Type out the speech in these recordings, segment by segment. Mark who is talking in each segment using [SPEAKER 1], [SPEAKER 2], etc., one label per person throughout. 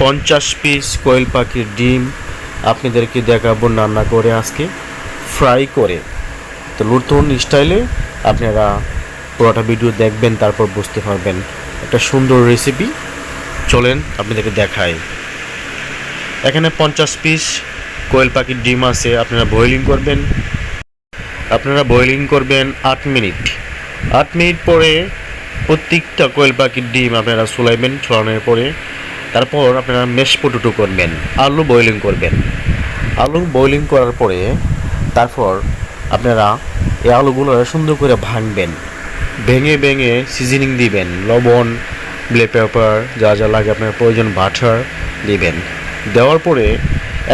[SPEAKER 1] 50 piece কোয়েল পাখির ডিম আপনাদেরকে দেখাবো রান্না করে আজকে ফ্রাই করে। তো নতুন স্টাইলে আপনারা পুরোটা ভিডিও দেখবেন, তারপর বুঝতে পারবেন একটা সুন্দর রেসিপি। চলেন আপনাদেরকে দেখাই। এখানে 50 পিস কোয়েল পাখির ডিম আছে। আপনারা বয়েলিং করবেন 8 মিনিট। 8 মিনিট পরে প্রত্যেকটা কোয়েল পাখির ডিম আপনারা চুলাইবেন। চলানোর পরে তারপর আপনারা মেশ পটেটো করবেন, আলু বয়েলিং করার পরে তারপর আপনারা এই আলুগুলো সুন্দর করে ভাঙবেন। ভেঙে সিজনিং দিবেন, লবণ, ব্ল্যাক পেপার, যা যা লাগে আপনার প্রয়োজন, বাটার দিবেন। দেওয়ার পরে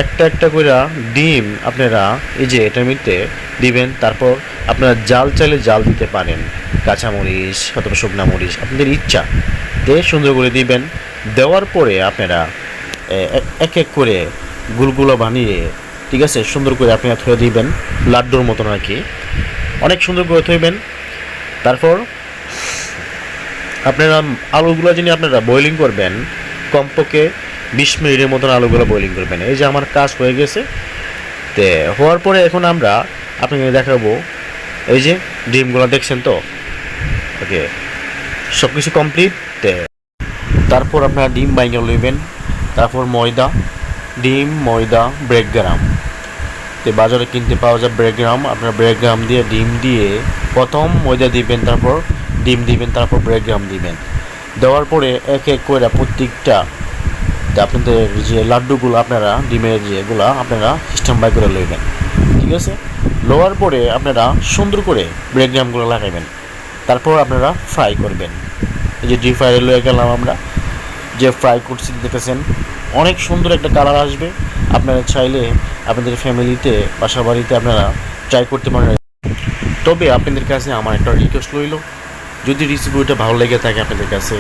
[SPEAKER 1] একটা করে ডিম আপনারা এই যে এটার মধ্যে দিবেন। তারপর আপনারা জাল চাইলে জাল দিতে পারেন, কাঁচামরিচ অথবা শুকনা মরিচ আপনাদের ইচ্ছা দিয়ে সুন্দর করে দিবেন। দেওয়ার পরে আপনারা এক এক করে গুলগুলো বানিয়ে, ঠিক আছে, সুন্দর করে আপনারা থয়ে দিবেন, লাড্ডুর মতন আর কি, অনেক সুন্দর করে থইবেন। তারপর আপনারা আলুগুলো যিনি আপনারা বয়েলিং করবেন কমপক্ষে 20 মিনিটের মতন আলুগুলো বয়েলিং করবেন। এই যে আমার কাজ হয়ে গেছে। তে হওয়ার পরে এখন আমরা আপনাকে দেখাবো। এই যে ডিমগুলো দেখছেন তো, ওকে, সব কিছু কমপ্লিট। তারপর আপনারা ডিম বাইঙ্গা লইবেন। তারপর ময়দা ব্রেডগ্রাম, তো বাজারে কিনতে পাওয়া যায় ব্রেডগ্রাম। আপনার ব্রেডগ্রাম দিয়ে ডিম দিয়ে প্রথম ময়দা দিবেন, তারপর ডিম দিবেন, তারপর ব্রেডগ্রাম দিবেন। দেওয়ার পরে এক এক করে প্রত্যেকটা আপনাদের যে লাড্ডুগুলো আপনারা ডিমের যেগুলো আপনারা সিস্টেম বাই করে লইবেন, ঠিক আছে। লোয়ার পরে আপনারা সুন্দর করে ব্রেডগ্রামগুলো লাগাইবেন। তারপর আপনারা ফ্রাই করবেন। এই যে ডিপ ফ্রাই লয়ে গেলাম আমরা, যে ফ্রাই করছি দেখেছেন, অনেক সুন্দর একটা কালার আসবে। আপনারা চাইলে আপনাদের ফ্যামিলিতে, বাসা বাড়িতে আপনারা ট্রাই করতে পারেন। তবে আপনাদের কাছে আমার একটা রিকোয়েস্ট রইল, যদি রেসিপিটা ভালো লেগে থাকে আপনাদের কাছে,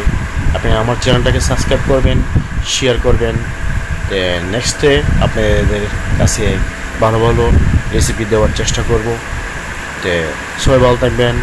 [SPEAKER 1] আপনি আমার চ্যানেলটাকে সাবস্ক্রাইব করবেন, শেয়ার করবেন। নেক্সটে আপনাদের কাছে ভালো রেসিপি দেওয়ার চেষ্টা করব। সবাই ভালো থাকবেন।